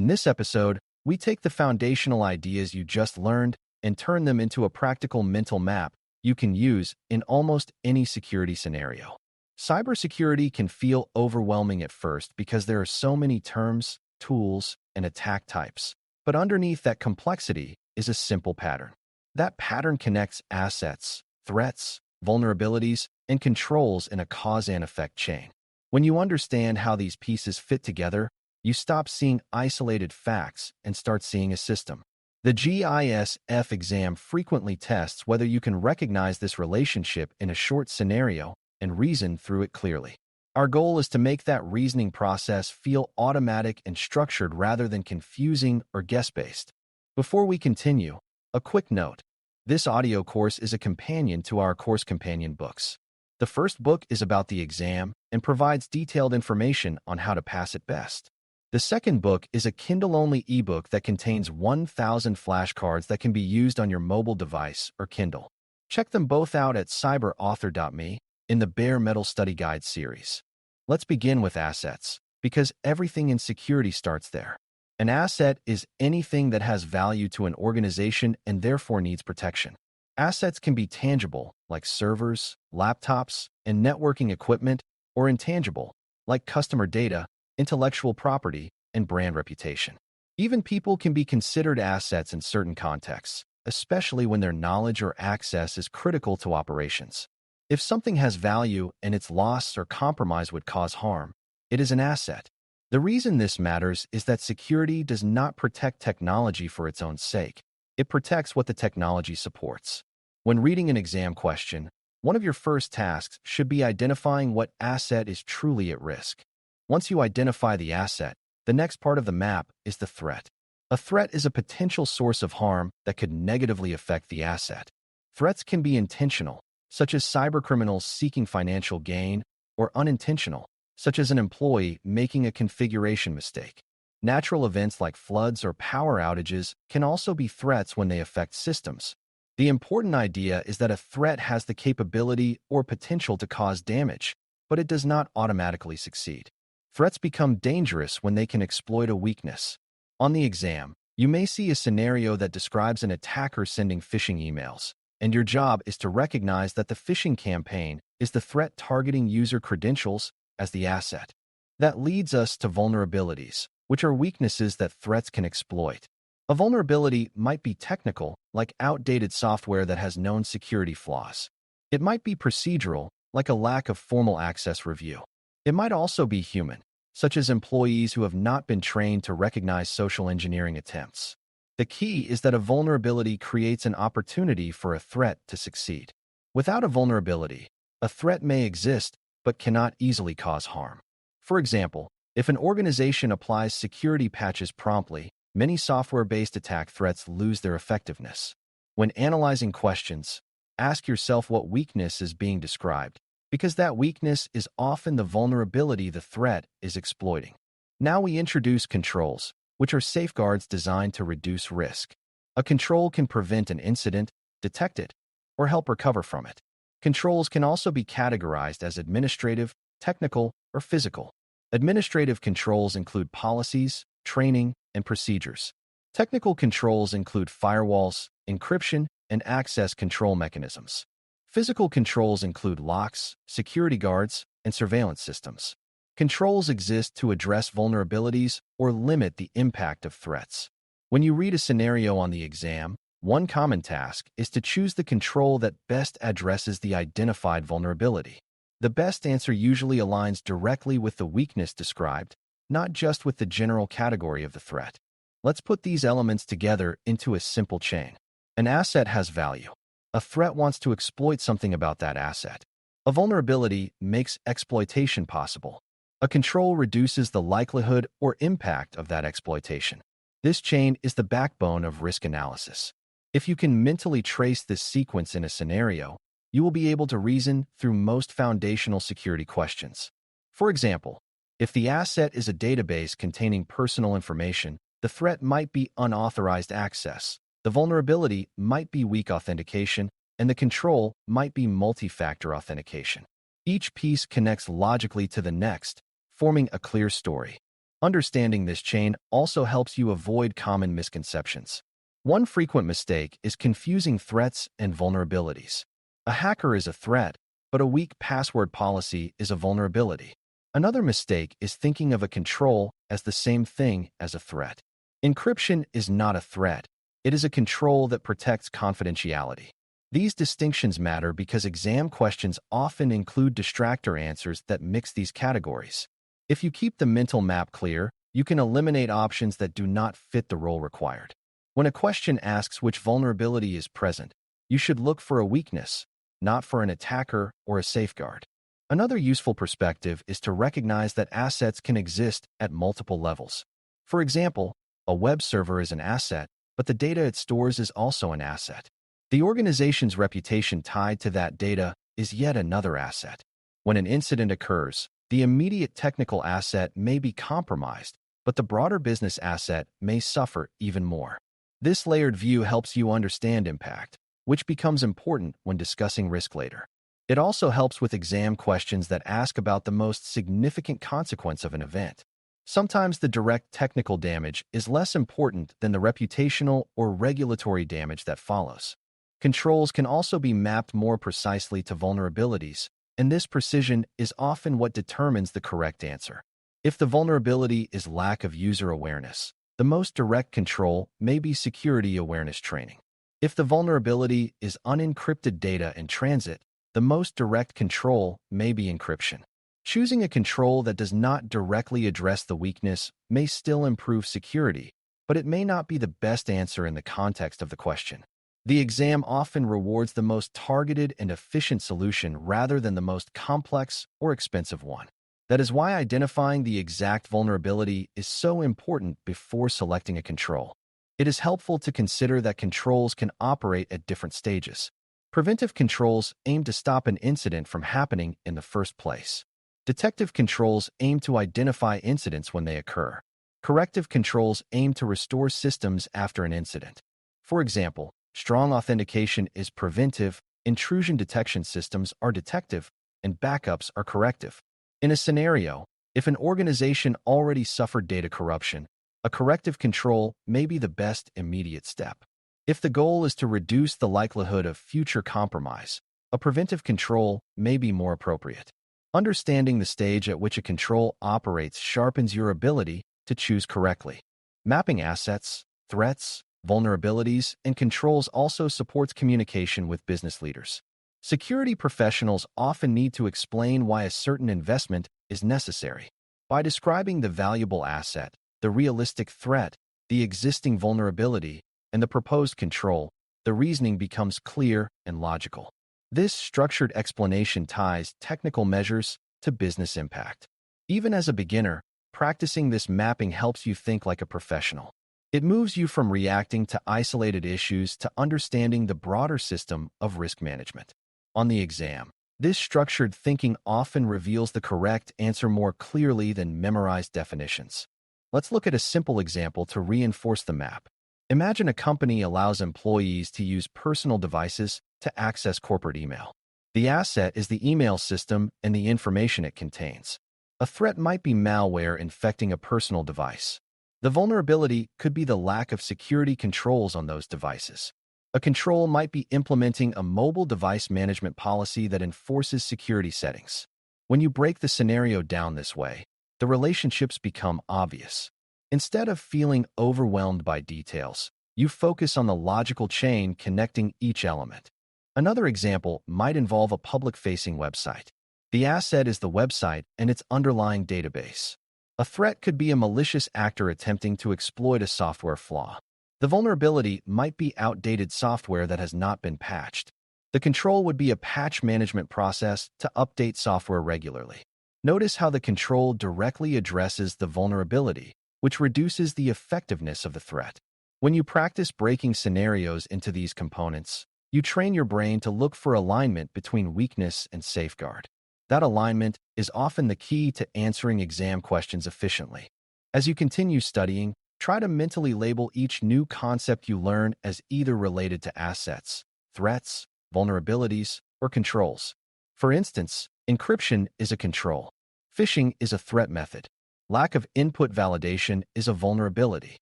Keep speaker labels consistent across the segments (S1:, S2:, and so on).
S1: In this episode, we take the foundational ideas you just learned and turn them into a practical mental map you can use in almost any security scenario. Cybersecurity can feel overwhelming at first because there are so many terms, tools, and attack types. But underneath that complexity is a simple pattern. That pattern connects assets, threats, vulnerabilities, and controls in a cause and effect chain. When you understand how these pieces fit together, you stop seeing isolated facts and start seeing a system. The GISF exam frequently tests whether you can recognize this relationship in a short scenario and reason through it clearly. Our goal is to make that reasoning process feel automatic and structured rather than confusing or guess-based. Before we continue, a quick note. This audio course is a companion to our course companion books. The first book is about the exam and provides detailed information on how to pass it best. The second book is a Kindle-only ebook that contains 1,000 flashcards that can be used on your mobile device or Kindle. Check them both out at Cyber.Me in the Bare Metal Study Guide series. Let's begin with assets, because everything in security starts there. An asset is anything that has value to an organization and therefore needs protection. Assets can be tangible, like servers, laptops, and networking equipment, or intangible, like customer data, intellectual property, and brand reputation. Even people can be considered assets in certain contexts, especially when their knowledge or access is critical to operations. If something has value and its loss or compromise would cause harm, it is an asset. The reason this matters is that security does not protect technology for its own sake. It protects what the technology supports. When reading an exam question, one of your first tasks should be identifying what asset is truly at risk. Once you identify the asset, the next part of the map is the threat. A threat is a potential source of harm that could negatively affect the asset. Threats can be intentional, such as cybercriminals seeking financial gain, or unintentional, such as an employee making a configuration mistake. Natural events like floods or power outages can also be threats when they affect systems. The important idea is that a threat has the capability or potential to cause damage, but it does not automatically succeed. Threats become dangerous when they can exploit a weakness. On the exam, you may see a scenario that describes an attacker sending phishing emails, and your job is to recognize that the phishing campaign is the threat targeting user credentials as the asset. That leads us to vulnerabilities, which are weaknesses that threats can exploit. A vulnerability might be technical, like outdated software that has known security flaws. It might be procedural, like a lack of formal access review. It might also be human, such as employees who have not been trained to recognize social engineering attempts. The key is that a vulnerability creates an opportunity for a threat to succeed. Without a vulnerability, a threat may exist but cannot easily cause harm. For example, if an organization applies security patches promptly, many software-based attack threats lose their effectiveness. When analyzing questions, ask yourself what weakness is being described, because that weakness is often the vulnerability the threat is exploiting. Now we introduce controls, which are safeguards designed to reduce risk. A control can prevent an incident, detect it, or help recover from it. Controls can also be categorized as administrative, technical, or physical. Administrative controls include policies, training, and procedures. Technical controls include firewalls, encryption, and access control mechanisms. Physical controls include locks, security guards, and surveillance systems. Controls exist to address vulnerabilities or limit the impact of threats. When you read a scenario on the exam, one common task is to choose the control that best addresses the identified vulnerability. The best answer usually aligns directly with the weakness described, not just with the general category of the threat. Let's put these elements together into a simple chain. An asset has value. A threat wants to exploit something about that asset. A vulnerability makes exploitation possible. A control reduces the likelihood or impact of that exploitation. This chain is the backbone of risk analysis. If you can mentally trace this sequence in a scenario, you will be able to reason through most foundational security questions. For example, if the asset is a database containing personal information, the threat might be unauthorized access. The vulnerability might be weak authentication, and the control might be multi-factor authentication. Each piece connects logically to the next, forming a clear story. Understanding this chain also helps you avoid common misconceptions. One frequent mistake is confusing threats and vulnerabilities. A hacker is a threat, but a weak password policy is a vulnerability. Another mistake is thinking of a control as the same thing as a threat. Encryption is not a threat. It is a control that protects confidentiality. These distinctions matter because exam questions often include distractor answers that mix these categories. If you keep the mental map clear, you can eliminate options that do not fit the role required. When a question asks which vulnerability is present, you should look for a weakness, not for an attacker or a safeguard. Another useful perspective is to recognize that assets can exist at multiple levels. For example, a web server is an asset, but the data it stores is also an asset. The organization's reputation tied to that data is yet another asset. When an incident occurs, the immediate technical asset may be compromised, but the broader business asset may suffer even more. This layered view helps you understand impact, which becomes important when discussing risk later. It also helps with exam questions that ask about the most significant consequence of an event. Sometimes the direct technical damage is less important than the reputational or regulatory damage that follows. Controls can also be mapped more precisely to vulnerabilities, and this precision is often what determines the correct answer. If the vulnerability is lack of user awareness, the most direct control may be security awareness training. If the vulnerability is unencrypted data in transit, the most direct control may be encryption. Choosing a control that does not directly address the weakness may still improve security, but it may not be the best answer in the context of the question. The exam often rewards the most targeted and efficient solution rather than the most complex or expensive one. That is why identifying the exact vulnerability is so important before selecting a control. It is helpful to consider that controls can operate at different stages. Preventive controls aim to stop an incident from happening in the first place. Detective controls aim to identify incidents when they occur. Corrective controls aim to restore systems after an incident. For example, strong authentication is preventive, intrusion detection systems are detective, and backups are corrective. In a scenario, if an organization already suffered data corruption, a corrective control may be the best immediate step. If the goal is to reduce the likelihood of future compromise, a preventive control may be more appropriate. Understanding the stage at which a control operates sharpens your ability to choose correctly. Mapping assets, threats, vulnerabilities, and controls also supports communication with business leaders. Security professionals often need to explain why a certain investment is necessary. By describing the valuable asset, the realistic threat, the existing vulnerability, and the proposed control, the reasoning becomes clear and logical. This structured explanation ties technical measures to business impact. Even as a beginner, practicing this mapping helps you think like a professional. It moves you from reacting to isolated issues to understanding the broader system of risk management. On the exam, this structured thinking often reveals the correct answer more clearly than memorized definitions. Let's look at a simple example to reinforce the map. Imagine a company allows employees to use personal devices to access corporate email. The asset is the email system and the information it contains. A threat might be malware infecting a personal device. The vulnerability could be the lack of security controls on those devices. A control might be implementing a mobile device management policy that enforces security settings. When you break the scenario down this way, the relationships become obvious. Instead of feeling overwhelmed by details, you focus on the logical chain connecting each element. Another example might involve a public-facing website. The asset is the website and its underlying database. A threat could be a malicious actor attempting to exploit a software flaw. The vulnerability might be outdated software that has not been patched. The control would be a patch management process to update software regularly. Notice how the control directly addresses the vulnerability, which reduces the effectiveness of the threat. When you practice breaking scenarios into these components, you train your brain to look for alignment between weakness and safeguard. That alignment is often the key to answering exam questions efficiently. As you continue studying, try to mentally label each new concept you learn as either related to assets, threats, vulnerabilities, or controls. For instance, encryption is a control. Phishing is a threat method. Lack of input validation is a vulnerability.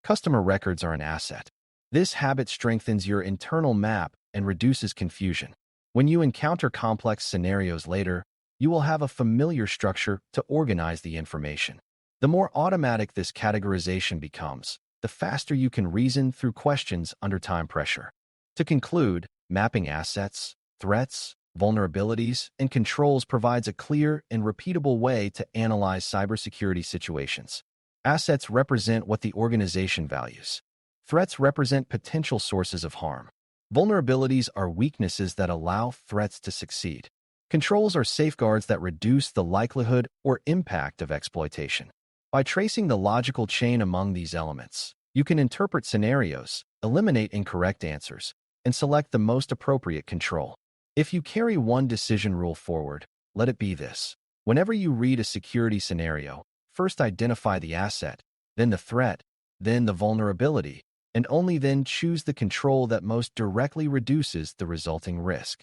S1: Customer records are an asset. This habit strengthens your internal map and reduces confusion. When you encounter complex scenarios later, you will have a familiar structure to organize the information. The more automatic this categorization becomes, the faster you can reason through questions under time pressure. To conclude, mapping assets, threats, vulnerabilities, and controls provides a clear and repeatable way to analyze cybersecurity situations. Assets represent what the organization values. Threats represent potential sources of harm. Vulnerabilities are weaknesses that allow threats to succeed. Controls are safeguards that reduce the likelihood or impact of exploitation. By tracing the logical chain among these elements, you can interpret scenarios, eliminate incorrect answers, and select the most appropriate control. If you carry one decision rule forward, let it be this. Whenever you read a security scenario, first identify the asset, then the threat, then the vulnerability, and only then choose the control that most directly reduces the resulting risk.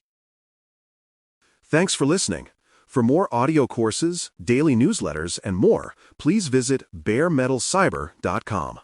S2: Thanks for listening. For more audio courses, daily newsletters, and more, please visit baremetalcyber.com.